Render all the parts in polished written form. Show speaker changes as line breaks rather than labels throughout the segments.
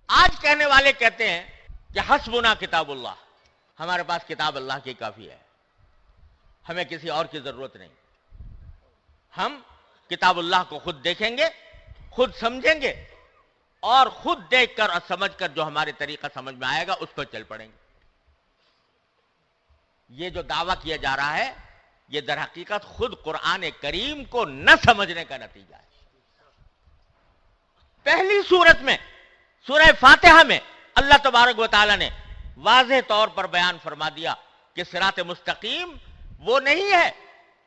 آج کہنے والے کہتے ہیں کہ حسبنا کتاب اللہ، ہمارے پاس کتاب اللہ کی کافی ہے، ہمیں کسی اور کی ضرورت نہیں، ہم کتاب اللہ کو خود دیکھیں گے، خود سمجھیں گے، اور خود دیکھ کر اور سمجھ کر جو ہمارے طریقہ سمجھ میں آئے گا اس پر چل پڑیں گے۔ یہ جو دعویٰ کیا جا رہا ہے یہ در حقیقت خود قرآن کریم کو نہ سمجھنے کا نتیجہ ہے۔ پہلی سورت میں، سورہ فاتحہ میں، اللہ تبارک و تعالیٰ نے واضح طور پر بیان فرما دیا کہ صراط مستقیم وہ نہیں ہے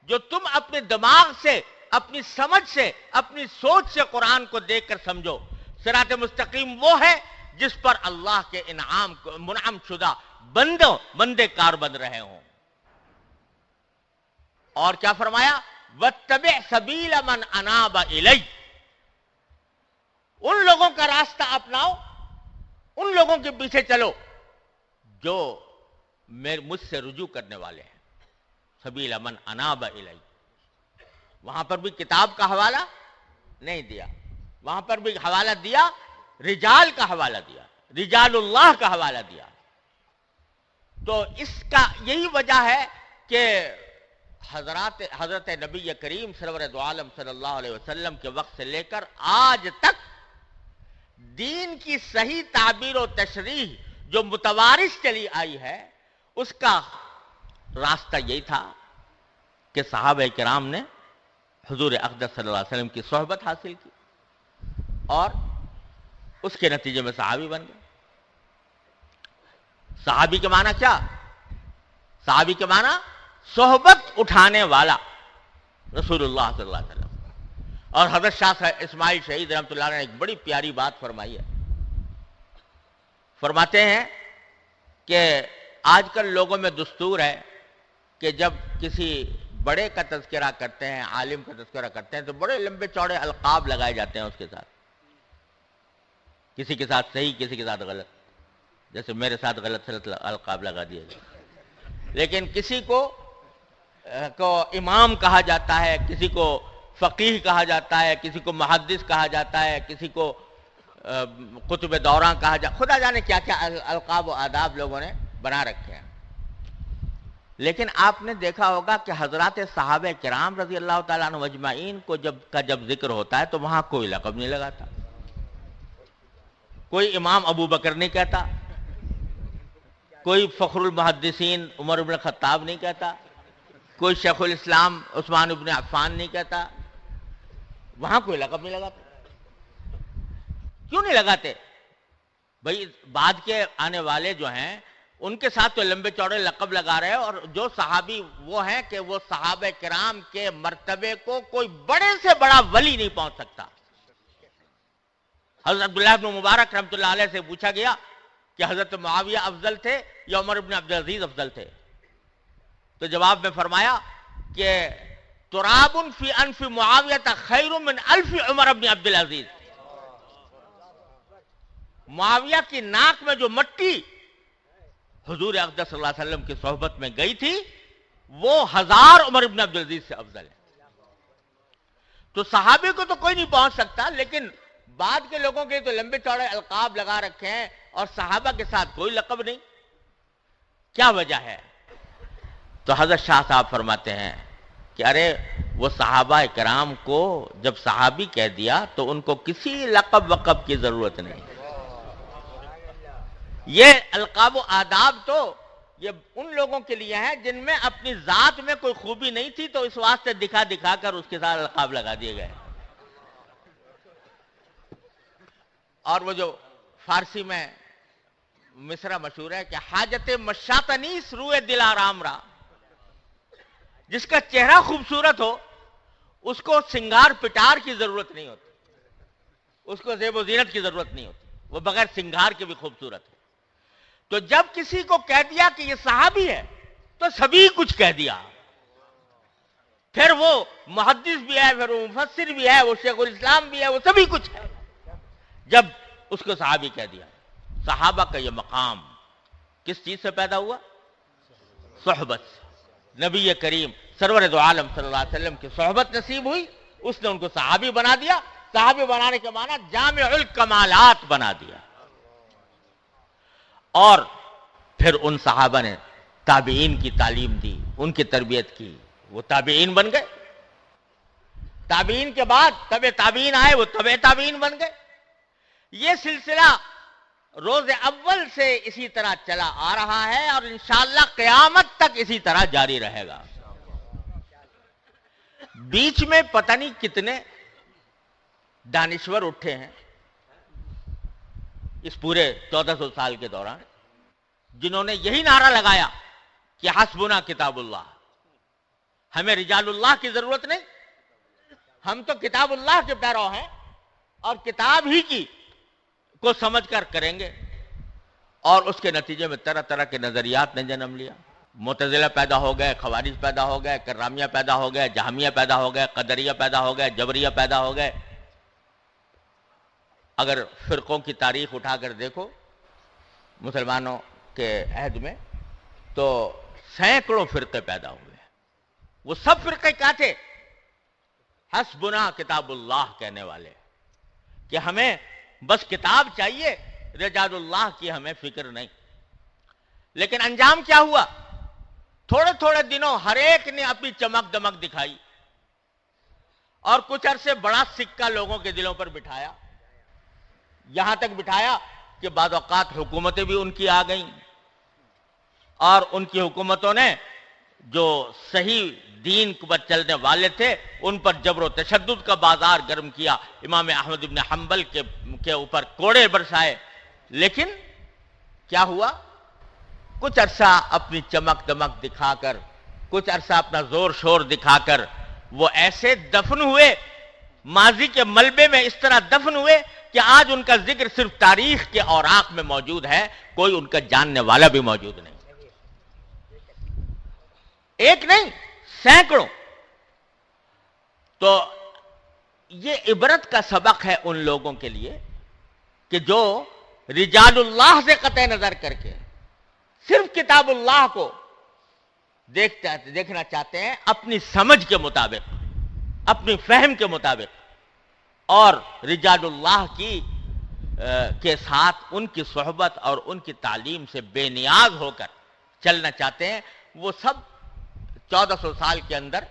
جو تم اپنے دماغ سے، اپنی سمجھ سے، اپنی سوچ سے قرآن کو دیکھ کر سمجھو۔ صراط مستقیم وہ ہے جس پر اللہ کے انعام منعم شدہ بندے کار بن رہے ہوں۔ اور کیا فرمایا؟ وَاتَّبِعْ سَبِيلَ مَنْ أَنَابَ إِلَيَّ، ان لوگوں کا راستہ اپناؤ، ان لوگوں کے پیچھے چلو جو مجھ سے رجوع کرنے والے ہیں۔ سبیل من اناب الی، وہاں پر بھی کتاب کا حوالہ نہیں دیا، وہاں پر بھی حوالہ دیا رجال کا حوالہ دیا، رجال اللہ کا حوالہ دیا۔ تو اس کا یہی وجہ ہے کہ حضرت نبی کریم سرور دو عالم صلی اللہ علیہ وسلم کے وقت سے لے کر آج تک دین کی صحیح تعبیر و تشریح جو متوارث چلی آئی ہے اس کا راستہ یہی تھا کہ صحابہ کرام نے حضور اقدس صلی اللہ علیہ وسلم کی صحبت حاصل کی اور اس کے نتیجے میں صحابی بن گئے۔ صحابی کے معنی کیا؟ صحابی کے معنی صحبت اٹھانے والا رسول اللہ صلی اللہ علیہ وسلم۔ اور حضرت شاہ اسماعیل شہید رحمۃ اللہ علیہ نے ایک بڑی پیاری بات فرمائی ہے۔ فرماتے ہیں کہ آج کل لوگوں میں دستور ہے کہ جب کسی بڑے کا تذکرہ کرتے ہیں، عالم کا تذکرہ کرتے ہیں تو بڑے لمبے چوڑے القاب لگائے جاتے ہیں اس کے ساتھ، کسی کے ساتھ صحیح، کسی کے ساتھ غلط، جیسے میرے ساتھ غلط القاب لگا دیے گئے۔ لیکن کسی کو امام کہا جاتا ہے، کسی کو فقیہ کہا جاتا ہے، کسی کو محدث کہا جاتا ہے، کسی کو قطب دوراں کہا جاتا ہے، خدا جانے کیا کیا القاب و آداب لوگوں نے بنا رکھے ہیں۔ لیکن آپ نے دیکھا ہوگا کہ حضرات صحابہ کرام رضی اللہ تعالیٰ عنہ اجمعین کو جب ذکر ہوتا ہے تو وہاں کوئی لقب نہیں لگاتا، کوئی امام ابو بکر نہیں کہتا، کوئی فخر المحدثین عمر بن الخطاب نہیں کہتا، کوئی شیخ الاسلام عثمان بن عفان نہیں کہتا، وہاں کوئی لقب نہیں لگاتا۔ کیوں نہیں لگاتے؟ بھئی بعد کے آنے والے جو ہیں ان کے ساتھ تو لمبے چوڑے لقب لگا رہے ہیں، اور جو صحابی وہ ہیں کہ وہ صحابہ کرام کے مرتبے کو کوئی بڑے سے بڑا ولی نہیں پہنچ سکتا۔ حضرت عبداللہ بن مبارک رحمۃ اللہ علیہ سے پوچھا گیا کہ حضرت معاویہ افضل تھے یا عمر بن عبدالعزیز افضل تھے؟ تو جواب میں فرمایا کہ تراب فی انف معاویہ خیر من الف عمر بن عبدالعزیز، معاویہ کی ناک میں جو مٹی حضور اقدس صلی اللہ علیہ وسلم کی صحبت میں گئی تھی وہ 1000 عمر بن عبدالعزیز سے افضل ہے۔ تو صحابی کو تو کوئی نہیں پہنچ سکتا، لیکن بعد کے لوگوں کے تو لمبے چوڑے القاب لگا رکھے ہیں اور صحابہ کے ساتھ کوئی لقب نہیں۔ کیا وجہ ہے؟ تو حضرت شاہ صاحب فرماتے ہیں کہ ارے وہ صحابہ کرام کو جب صحابی کہہ دیا تو ان کو کسی لقب وقب کی ضرورت نہیں۔ یہ القاب و آداب تو یہ ان لوگوں کے لیے ہیں جن میں اپنی ذات میں کوئی خوبی نہیں تھی تو اس واسطے دکھا دکھا کر اس کے ساتھ القاب لگا دیے گئے۔ اور وہ جو فارسی میں مصرع مشہور ہے کہ حاجت مشاطنیس روئے دل آرام را، جس کا چہرہ خوبصورت ہو اس کو سنگار پٹار کی ضرورت نہیں ہوتی، اس کو زیب و زینت کی ضرورت نہیں ہوتی، وہ بغیر سنگار کے بھی خوبصورت ہے۔ تو جب کسی کو کہہ دیا کہ یہ صحابی ہے تو سبھی کچھ کہہ دیا، پھر وہ محدث بھی ہے، پھر وہ مفسر بھی ہے، وہ شیخ الاسلام بھی ہے، وہ سبھی کچھ ہے جب اس کو صحابی کہہ دیا۔ صحابہ کا یہ مقام کس چیز سے پیدا ہوا؟ صحبت سے۔ نبی کریم سرور دو عالم صلی اللہ علیہ وسلم کی صحبت نصیب ہوئی، اس نے ان کو صحابی بنا دیا۔ صحابی بنانے کے معنی جامع الکمالات بنا دیا۔ اور پھر ان صحابہ نے تابعین کی تعلیم دی، ان کی تربیت کی، وہ تابعین بن گئے. تابعین کے بعد تبع تابعین آئے، وہ تبع تابعین بن گئے. یہ سلسلہ روز اول سے اسی طرح چلا آ رہا ہے اور انشاءاللہ قیامت تک اسی طرح جاری رہے گا. بیچ میں پتہ نہیں کتنے دانشور اٹھے ہیں اس پورے 1400 سال کے دوران، جنہوں نے یہی نعرہ لگایا کہ حسبنا کتاب اللہ، ہمیں رجال اللہ کی ضرورت نہیں، ہم تو کتاب اللہ کے پیرو ہیں اور کتاب ہی کی کو سمجھ کر کریں گے. اور اس کے نتیجے میں طرح طرح کے نظریات نے جنم لیا. معتزلہ پیدا ہو گئے، خوارج پیدا ہو گئے، کرامیہ پیدا ہو گئے، جہمیہ پیدا ہو گئے، قدریہ پیدا ہو گئے، جبریہ پیدا ہو گئے. اگر فرقوں کی تاریخ اٹھا کر دیکھو مسلمانوں کے عہد میں تو سینکڑوں فرقے پیدا ہوئے. وہ سب فرقے کیا تھے؟ حسبنا کتاب اللہ کہنے والے، کہ ہمیں بس کتاب چاہیے، رجال اللہ کی ہمیں فکر نہیں. لیکن انجام کیا ہوا؟ تھوڑے تھوڑے دنوں ہر ایک نے اپنی چمک دمک دکھائی اور کچھ عرصے بڑا سکہ لوگوں کے دلوں پر بٹھایا، یہاں تک بٹھایا کہ بعض اوقات حکومتیں بھی ان کی آ گئیں اور ان کی حکومتوں نے جو صحیح دین پر چلنے والے تھے ان پر جبر و تشدد کا بازار گرم کیا، امام احمد بن حنبل کے اوپر کوڑے برسائے. لیکن کیا ہوا؟ کچھ عرصہ اپنی چمک دمک دکھا کر، کچھ عرصہ اپنا زور شور دکھا کر وہ ایسے دفن ہوئے، ماضی کے ملبے میں اس طرح دفن ہوئے کہ آج ان کا ذکر صرف تاریخ کے اوراق میں موجود ہے، کوئی ان کا جاننے والا بھی موجود نہیں. ایک نہیں، سینکڑوں. تو یہ عبرت کا سبق ہے ان لوگوں کے لیے کہ جو رجال اللہ سے قطع نظر کر کے صرف کتاب اللہ کو دیکھنا چاہتے ہیں اپنی سمجھ کے مطابق، اپنی فہم کے مطابق، اور رجال اللہ کے ساتھ ان کی صحبت اور ان کی تعلیم سے بے نیاز ہو کر چلنا چاہتے ہیں. وہ سب 1400 سال کے اندر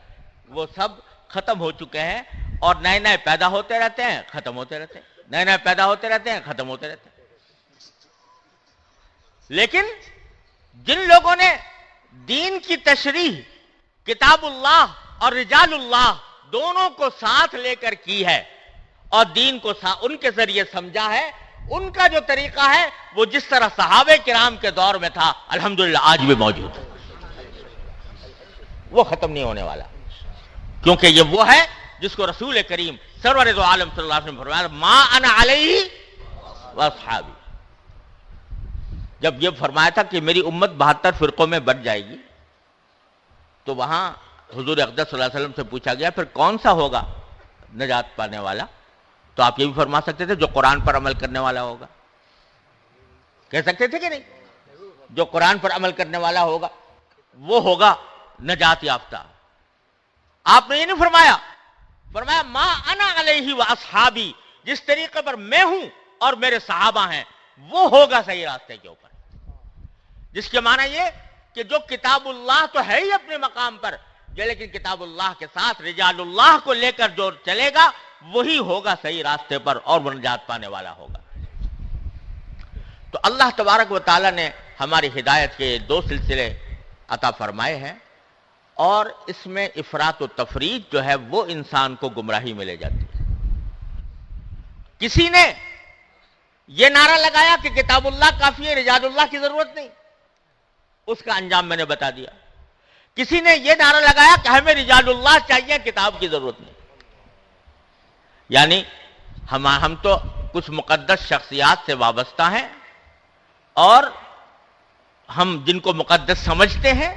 وہ سب ختم ہو چکے ہیں اور نئے نئے پیدا ہوتے رہتے ہیں، ختم ہوتے رہتے ہیں، نئے نئے پیدا ہوتے رہتے ہیں، ختم ہوتے رہتے ہیں. لیکن جن لوگوں نے دین کی تشریح کتاب اللہ اور رجال اللہ دونوں کو ساتھ لے کر کی ہے اور دین کو ان کے ذریعے سمجھا ہے، ان کا جو طریقہ ہے وہ جس طرح صحابہ کرام کے دور میں تھا الحمدللہ آج بھی موجود ہے، وہ ختم نہیں ہونے والا. کیونکہ یہ وہ ہے جس کو رسول کریم سرور دو عالم صلی اللہ علیہ وسلم نے فرمایا ما انا علیہ واصحابی. جب یہ فرمایا تھا کہ میری امت 72 فرقوں میں بٹ جائے گی تو وہاں حضور اقدس صلی اللہ علیہ وسلم سے پوچھا گیا پھر کون سا ہوگا نجات پانے والا؟ تو آپ یہ بھی فرما سکتے تھے جو قرآن پر عمل کرنے والا ہوگا. کہہ سکتے تھے کہ نہیں؟ جو قرآن پر عمل کرنے والا ہوگا وہ ہوگا نجات یافتہ. آپ نے یہ نہیں فرمایا، فرمایا ما انا علیہ واصحابی، جس طریقے پر میں ہوں اور میرے صحابہ ہیں وہ ہوگا صحیح راستے کے اوپر. جس کے معنی یہ کہ جو کتاب اللہ تو ہے ہی اپنے مقام پر، لیکن کتاب اللہ کے ساتھ رجال اللہ کو لے کر جو چلے گا وہی ہوگا صحیح راستے پر اور وہ نجات پانے والا ہوگا. تو اللہ تبارک و تعالیٰ نے ہماری ہدایت کے 2 سلسلے عطا فرمائے ہیں اور اس میں افراط و تفریط جو ہے وہ انسان کو گمراہی میں لے جاتی ہے. کسی نے یہ نعرہ لگایا کہ کتاب اللہ کافی ہے، رجال اللہ کی ضرورت نہیں، اس کا انجام میں نے بتا دیا. کسی نے یہ نعرہ لگایا کہ ہمیں رجال اللہ چاہیے، کتاب کی ضرورت نہیں. یعنی ہم تو کچھ مقدس شخصیات سے وابستہ ہیں اور ہم جن کو مقدس سمجھتے ہیں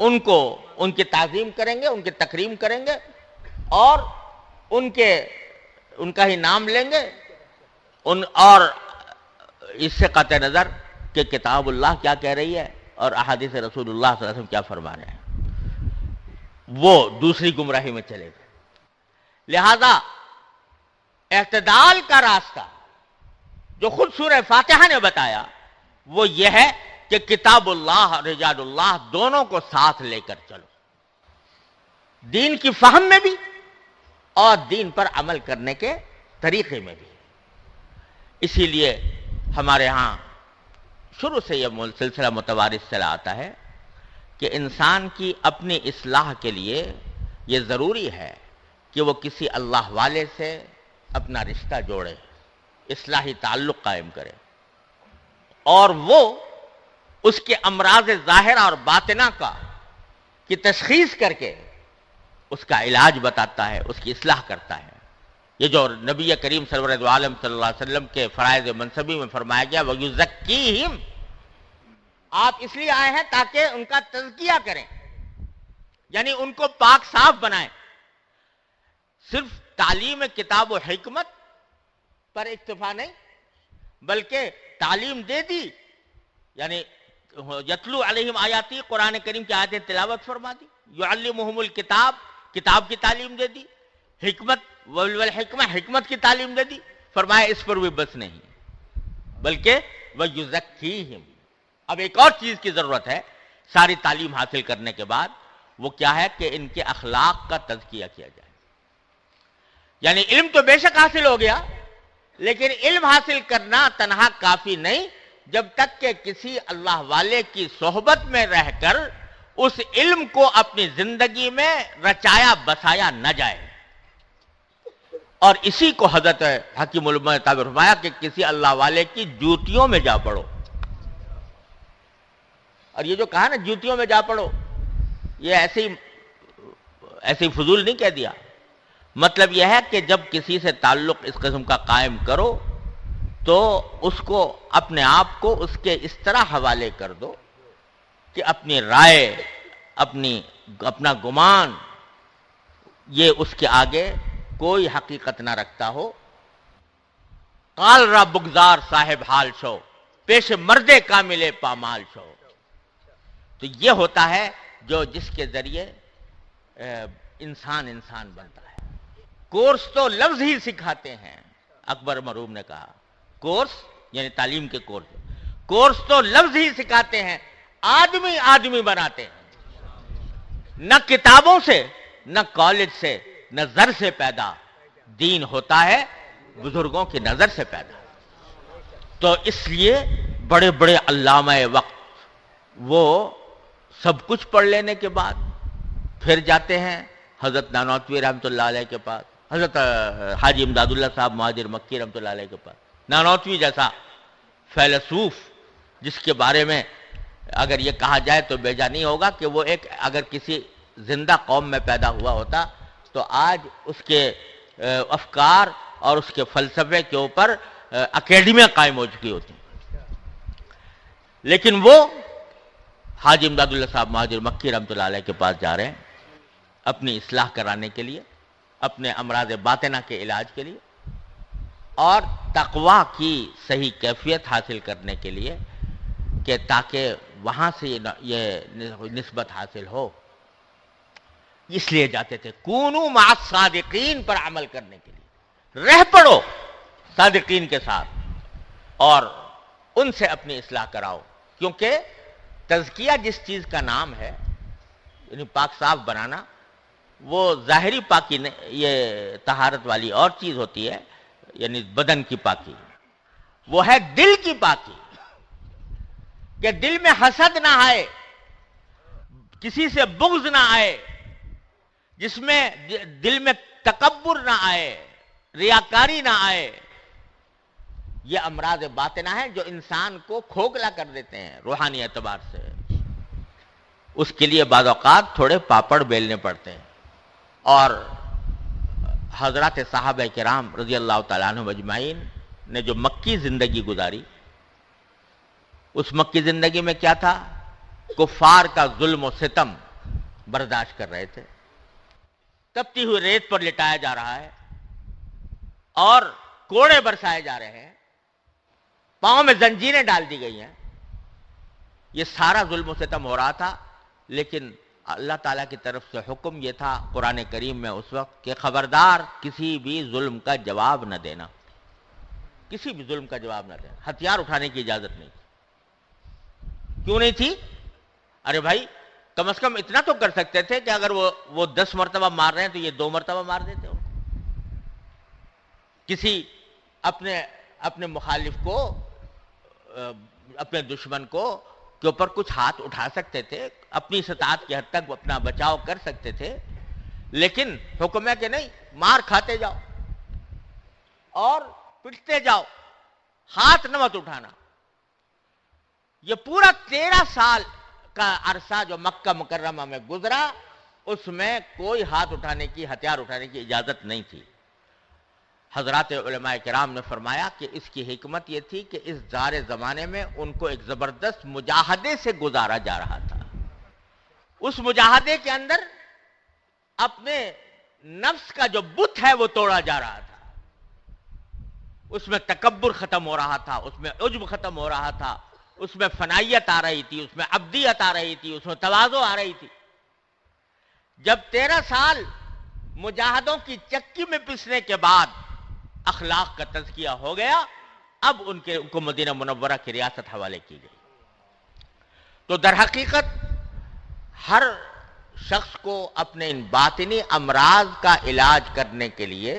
ان کی تعظیم کریں گے، ان کی تکریم کریں گے اور ان کا ہی نام لیں گے، اور اس سے قطع نظر کہ کتاب اللہ کیا کہہ رہی ہے اور احادیث رسول اللہ صلی اللہ علیہ وسلم کیا فرما رہے ہیں، وہ دوسری گمراہی میں چلے گئے. لہذا اعتدال کا راستہ جو خود سورہ فاتحہ نے بتایا وہ یہ ہے کہ کتاب اللہ اور رجال اللہ دونوں کو ساتھ لے کر چلو، دین کی فہم میں بھی اور دین پر عمل کرنے کے طریقے میں بھی۔ اسی لیے ہمارے ہاں شروع سے یہ سلسلہ متوارث چلا آتا ہے کہ انسان کی اپنی اصلاح کے لیے یہ ضروری ہے کہ وہ کسی اللہ والے سے اپنا رشتہ جوڑے، اصلاحی تعلق قائم کرے، اور وہ اس کے امراض ظاہرہ اور باطنہ کی تشخیص کر کے اس کا علاج بتاتا ہے، اس کی اصلاح کرتا ہے۔ یہ جو نبی کریم سرور دو عالم صلی اللہ علیہ وسلم کے فرائض منصبی میں فرمایا گیا وَيُزَكِّيهِمْ، آپ اس لیے آئے ہیں تاکہ ان کا تزکیہ کریں، یعنی ان کو پاک صاف بنائیں۔ صرف تعلیم کتاب و حکمت پر اکتفا نہیں، بلکہ تعلیم دے دی، یعنی یتلو علیہم آیاتی، قرآن کریم کی آیتیں تلاوت فرما دی، یعلمہم الکتاب، کتاب کی تعلیم دے دی، حکمت والحکمہ، حکمت کی تعلیم دے دی۔ فرمایا اس پر بھی بس نہیں، بلکہ وَيُزَكِّيهِمْ۔ اب ایک اور چیز کی ضرورت ہے ساری تعلیم حاصل کرنے کے بعد، وہ کیا ہے کہ ان کے اخلاق کا تزکیہ کیا جائے۔ یعنی علم تو بے شک حاصل ہو گیا، لیکن علم حاصل کرنا تنہا کافی نہیں جب تک کہ کسی اللہ والے کی صحبت میں رہ کر اس علم کو اپنی زندگی میں رچایا بسایا نہ جائے۔ اور اسی کو حضرت حکیم علماء نے تعبیر فرمایا کہ کسی اللہ والے کی جوتیوں میں جا پڑو۔ اور یہ جو کہا نا جوتیوں میں جا پڑو، یہ ایسے ہی فضول نہیں کہہ دیا، مطلب یہ ہے کہ جب کسی سے تعلق اس قسم کا قائم کرو تو اس کو اپنے آپ کو اس کے اس طرح حوالے کر دو کہ اپنی رائے، اپنا گمان یہ اس کے آگے کوئی حقیقت نہ رکھتا ہو۔ قال را بگزار صاحب حال شو، پیش مردے کاملے پامال شو۔ تو یہ ہوتا ہے جس کے ذریعے انسان بنتا ہے۔ کورس تو لفظ ہی سکھاتے ہیں، اکبر مرحوم نے کہا، کورس یعنی تعلیم کے کورس تو لفظ ہی سکھاتے ہیں، آدمی بناتے ہیں۔ نہ کتابوں سے، نہ کالج سے، نہ زر سے پیدا، دین ہوتا ہے بزرگوں کی نظر سے پیدا۔ تو اس لیے بڑے بڑے علامہ وقت وہ سب کچھ پڑھ لینے کے بعد پھر جاتے ہیں حضرت نانوتوی رحمۃ اللہ علیہ کے پاس، حضرت حاجی امداد اللہ صاحب مہاجر مکی رحمۃ اللہ علیہ کے پاس۔ نانوتوی جیسا فیلسوف جس کے بارے میں اگر یہ کہا جائے تو بیجا نہیں ہوگا کہ وہ اگر کسی زندہ قوم میں پیدا ہوا ہوتا تو آج اس کے افکار اور اس کے فلسفے کے اوپر اکیڈمیاں قائم ہو چکی ہوتی، لیکن وہ حاجی امداد اللہ صاحب مہاجر مکی رحمۃ اللہ علیہ کے پاس جا رہے ہیں اپنی اصلاح کرانے کے لیے، اپنے امراض باطنہ کے علاج کے لیے، اور تقویٰ کی صحیح کیفیت حاصل کرنے کے لیے کہ تاکہ وہاں سے یہ نسبت حاصل ہو۔ اس لیے جاتے تھے کونوا مع الصادقین پر عمل کرنے کے لیے، رہ پڑو صادقین کے ساتھ اور ان سے اپنی اصلاح کراؤ، کیونکہ تزکیہ جس چیز کا نام ہے یعنی پاک صاف بنانا، وہ ظاہری پاکی یہ طہارت والی اور چیز ہوتی ہے، یعنی بدن کی پاکی، وہ ہے دل کی پاکی، کہ دل میں حسد نہ آئے، کسی سے بغض نہ آئے، جس میں دل میں تکبر نہ آئے، ریاکاری نہ آئے۔ یہ امراض باطنہ ہیں جو انسان کو کھوکھلا کر دیتے ہیں روحانی اعتبار سے۔ اس کے لیے بعض اوقات تھوڑے پاپڑ بیلنے پڑتے ہیں، اور حضرات صحابہ کرام رضی اللہ تعالیٰ عنہ اجمعین نے جو مکی زندگی گزاری، اس مکی زندگی میں کیا تھا؟ کفار کا ظلم و ستم برداشت کر رہے تھے، تپتی ہوئی ریت پر لٹایا جا رہا ہے اور کوڑے برسائے جا رہے ہیں، پاؤں میں زنجیریں ڈال دی گئی ہیں، یہ سارا ظلم و ستم ہو رہا تھا، لیکن اللہ تعالیٰ کی طرف سے حکم یہ تھا قرآن کریم میں اس وقت کہ خبردار کسی بھی ظلم کا جواب نہ دینا، کسی بھی ظلم کا جواب نہ دینا، ہتھیار اٹھانے کی اجازت نہیں، کیوں نہیں تھی؟ ارے بھائی کم از کم اتنا تو کر سکتے تھے کہ اگر وہ 10 مرتبہ مار رہے ہیں تو یہ 2 مرتبہ مار دیتے ان کو. کسی اپنے مخالف کو، اپنے دشمن کو کے اوپر کچھ ہاتھ اٹھا سکتے تھے، اپنی استطاعت کی حد تک اپنا بچاؤ کر سکتے تھے. لیکن حکم ہے کہ نہیں، مار کھاتے جاؤ اور پٹتے جاؤ، ہاتھ نہ مت اٹھانا. یہ پورا 13 سال کا عرصہ جو مکہ مکرمہ میں گزرا، اس میں کوئی ہاتھ اٹھانے کی، ہتھیار اٹھانے کی اجازت نہیں تھی. حضرات علماء کرام نے فرمایا کہ اس کی حکمت یہ تھی کہ اس دار زمانے میں ان کو ایک زبردست مجاہدے سے گزارا جا رہا تھا. اس مجاہدے کے اندر اپنے نفس کا جو بت ہے وہ توڑا جا رہا تھا. اس میں تکبر ختم ہو رہا تھا، اس میں عجب ختم ہو رہا تھا، اس میں فنائیت آ رہی تھی، اس میں عبدیت آ رہی تھی، اس میں تواضع آ رہی تھی. جب 13 سال مجاہدوں کی چکی میں پسنے کے بعد اخلاق کا تزکیہ ہو گیا، اب ان کو مدینہ منورہ کی ریاست حوالے کی گئی. تو در حقیقت ہر شخص کو اپنے ان باطنی امراض کا علاج کرنے کے لیے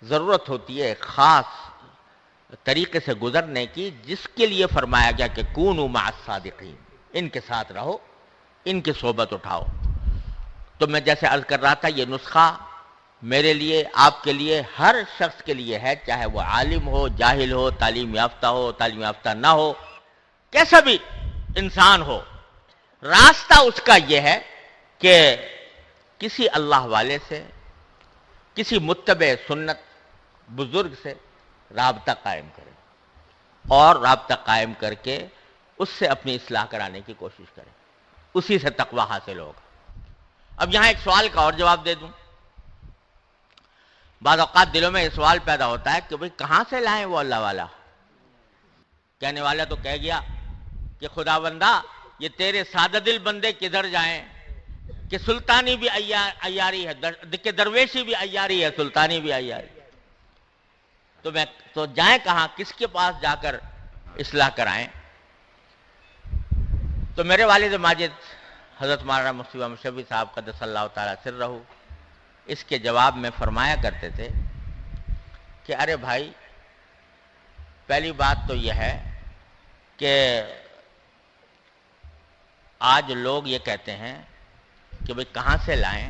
ضرورت ہوتی ہے ایک خاص طریقے سے گزرنے کی، جس کے لیے فرمایا گیا کہ کونوا مع الصادقین، ان کے ساتھ رہو، ان کی صحبت اٹھاؤ. تو میں جیسے عرض کر رہا تھا، یہ نسخہ میرے لیے، آپ کے لیے، ہر شخص کے لیے ہے، چاہے وہ عالم ہو، جاہل ہو، تعلیم یافتہ ہو، تعلیم یافتہ نہ ہو، کیسا بھی انسان ہو. راستہ اس کا یہ ہے کہ کسی اللہ والے سے، کسی متبع سنت بزرگ سے رابطہ قائم کرے، اور رابطہ قائم کر کے اس سے اپنی اصلاح کرانے کی کوشش کرے. اسی سے تقویٰ حاصل ہوگا. اب یہاں ایک سوال کا اور جواب دے دوں. بعض اوقات دلوں میں یہ سوال پیدا ہوتا ہے کہ بھئی کہاں سے لائیں وہ اللہ والا؟ کہنے والا تو کہہ گیا کہ خدا بندہ یہ تیرے سادہ دل بندے کدھر جائیں کہ سلطانی بھی عیاری ہے، کہ درویشی بھی عیاری ہے، سلطانی بھی عیاری. تو جائیں کہاں، کس کے پاس جا کر اصلاح کرائیں؟ تو میرے والد ماجد حضرت مولانا مفتی محمد شفیع صاحب قدس اللہ تعالی سرہ اس کے جواب میں فرمایا کرتے تھے کہ ارے بھائی، پہلی بات تو یہ ہے کہ آج لوگ یہ کہتے ہیں کہ بھئی کہاں سے لائیں.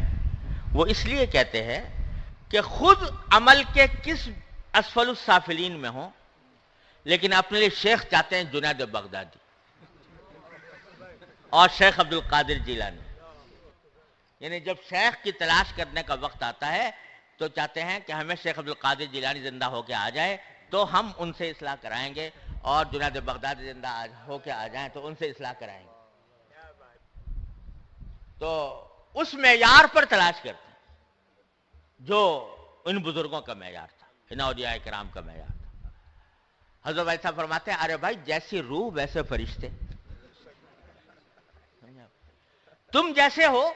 وہ اس لیے کہتے ہیں کہ خود عمل کے کس اسفل السافلین میں ہوں، لیکن اپنے لیے شیخ چاہتے ہیں جنید بغدادی اور شیخ عبد القادر جیلانی. یعنی جب شیخ کی تلاش کرنے کا وقت آتا ہے تو چاہتے ہیں کہ ہمیں شیخ عبد القادر جیلانی زندہ ہو کے آ جائے تو ہم ان سے اصلاح کرائیں گے، اور جنید بغدادی زندہ ہو کے آ جائیں تو ان سے اصلاح کرائیں گے. تو اس معیار پر تلاش کرتے ہیں جو ان بزرگوں کا معیار تھا، ان اولیاء کرام کا معیار تھا. حضرت ایسا فرماتے ہیں ارے بھائی جیسی روح ویسے فرشتے، تم جیسے ہو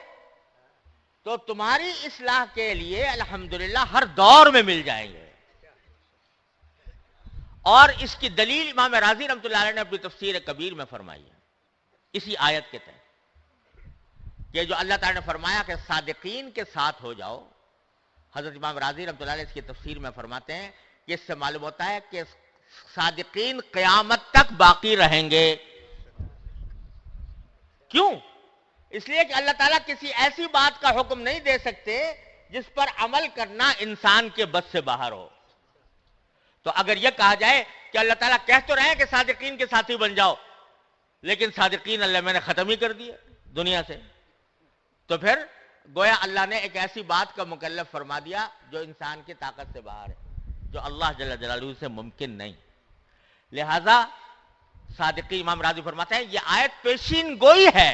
تو تمہاری اصلاح کے لیے الحمدللہ ہر دور میں مل جائیں گے. اور اس کی دلیل امام رازی رحمۃ اللہ علیہ نے اپنی تفسیر کبیر میں فرمائی ہے، اسی آیت کے تحت، کہ جو اللہ تعالیٰ نے فرمایا کہ صادقین کے ساتھ ہو جاؤ. حضرت امام رازی رحمۃ اللہ علیہ اس کی تفسیر میں فرماتے ہیں کہ اس سے معلوم ہوتا ہے کہ صادقین قیامت تک باقی رہیں گے. کیوں؟ اس لیے کہ اللہ تعالیٰ کسی ایسی بات کا حکم نہیں دے سکتے جس پر عمل کرنا انسان کے بس سے باہر ہو. تو اگر یہ کہا جائے کہ اللہ تعالیٰ کہہ تو رہے ہیں کہ صادقین کے ساتھی بن جاؤ، لیکن صادقین اللہ میں نے ختم ہی کر دیے دنیا سے، تو پھر گویا اللہ نے ایک ایسی بات کا مکلف فرما دیا جو انسان کی طاقت سے باہر ہے، جو اللہ جل جلالہ سے ممکن نہیں. لہذا صادقین، امام راضی فرماتے ہیں یہ آیت پیشین گوئی ہے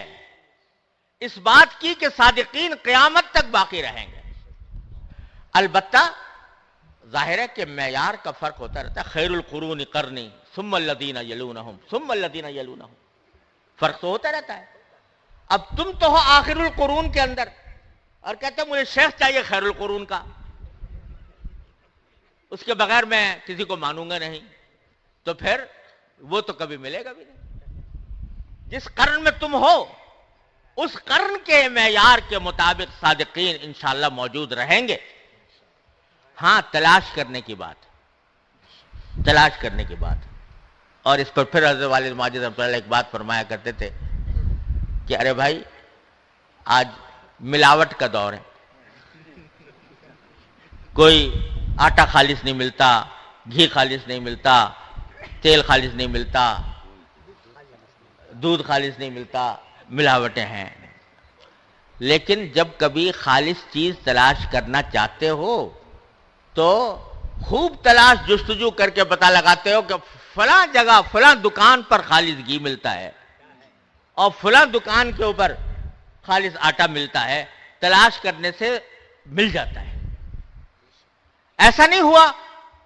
اس بات کی کہ صادقین قیامت تک باقی رہیں گے. البتہ ظاہر ہے کہ معیار کا فرق ہوتا رہتا ہے. خیر القرون قرنی ثم الذین یلونہم ثم الذین یلونہم، فرق تو ہوتا رہتا ہے. اب تم تو ہو آخر القرون کے اندر اور کہتے ہیں مجھے شیخ چاہیے خیر القرون کا، اس کے بغیر میں کسی کو مانوں گا نہیں، تو پھر وہ تو کبھی ملے گا بھی نہیں. جس قرن میں تم ہو اس قرن کے معیار کے مطابق صادقین انشاءاللہ موجود رہیں گے. ہاں تلاش کرنے کی بات، تلاش کرنے کی بات. اور اس پر پھر حضرت والد ماجد رحمۃ اللہ علیہ ایک بات فرمایا کرتے تھے کہ ارے بھائی آج ملاوٹ کا دور ہے، کوئی آٹا خالص نہیں ملتا، گھی خالص نہیں ملتا، تیل خالص نہیں ملتا، دودھ خالص نہیں ملتا، ملاوٹیں ہیں. لیکن جب کبھی خالص چیز تلاش کرنا چاہتے ہو تو خوب تلاش جستجو کر کے پتہ لگاتے ہو کہ فلاں جگہ فلاں دکان پر خالص گھی ملتا ہے اور فلاں دکان کے اوپر خالص آٹا ملتا ہے. تلاش کرنے سے مل جاتا ہے. ایسا نہیں ہوا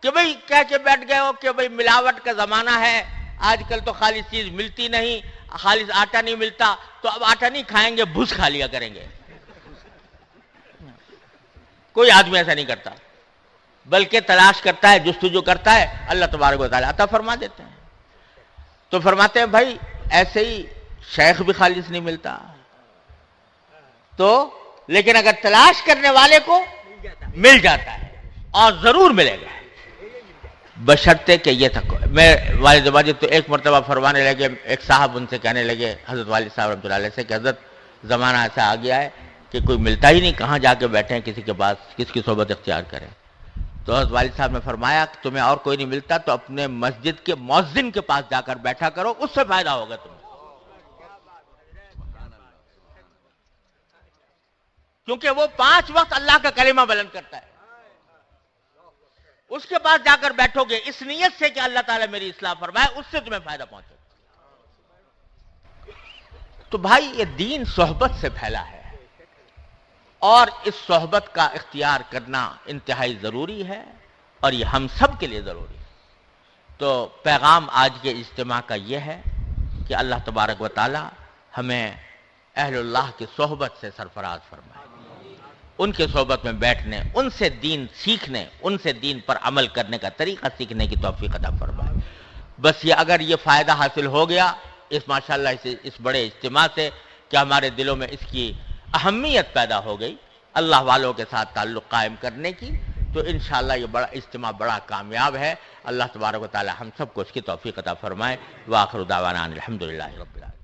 کہ بھئی کہہ کے بیٹھ گئے ہو کہ بھئی ملاوٹ کا زمانہ ہے، آج کل تو خالص چیز ملتی نہیں، خالص آٹا نہیں ملتا تو اب آٹا نہیں کھائیں گے، بھوس کھا لیا کریں گے. کوئی آدمی ایسا نہیں کرتا، بلکہ تلاش کرتا ہے، جستجو کرتا ہے، اللہ تبارک و تعالیٰ عطا فرما دیتے ہیں. تو فرماتے ہیں بھائی ایسے ہی شیخ بھی خالص نہیں ملتا، تو لیکن اگر تلاش کرنے والے کو مل جاتا ہے اور ضرور ملے گا، بشرطے کہ یہ تھا. میں والد ماجد تو ایک مرتبہ فرمانے لگے، ایک صاحب ان سے کہنے لگے حضرت والد صاحب رحمۃ اللہ علیہ سے کہ حضرت زمانہ ایسا آ گیا ہے کہ کوئی ملتا ہی نہیں، کہاں جا کے بیٹھے ہیں کسی کے پاس، کس کی صحبت اختیار کریں. تو حضرت والد صاحب نے فرمایا کہ تمہیں اور کوئی نہیں ملتا تو اپنے مسجد کے مؤذن کے پاس جا کر بیٹھا کرو، اس سے فائدہ ہوگا تمہیں. کیونکہ وہ 5 وقت اللہ کا کلمہ بلند کرتا ہے. اس کے پاس جا کر بیٹھو گے اس نیت سے کہ اللہ تعالیٰ میری اصلاح فرمائے، اس سے تمہیں فائدہ پہنچے. تو بھائی یہ دین صحبت سے پھیلا ہے اور اس صحبت کا اختیار کرنا انتہائی ضروری ہے اور یہ ہم سب کے لیے ضروری ہے. تو پیغام آج کے اجتماع کا یہ ہے کہ اللہ تبارک و تعالی ہمیں اہل اللہ کی صحبت سے سرفراز فرمائے، ان کے صحبت میں بیٹھنے، ان سے دین سیکھنے، ان سے دین پر عمل کرنے کا طریقہ سیکھنے کی توفیق عطا فرمائے. بس یہ اگر یہ فائدہ حاصل ہو گیا اس ماشاءاللہ اس بڑے اجتماع سے کہ ہمارے دلوں میں اس کی اہمیت پیدا ہو گئی اللہ والوں کے ساتھ تعلق قائم کرنے کی، تو انشاءاللہ یہ بڑا اجتماع بڑا کامیاب ہے. اللہ تبارک و تعالی ہم سب کو اس کی توفیق عطا فرمائے. وآخر دعوانا الحمدللہ رب العالمین.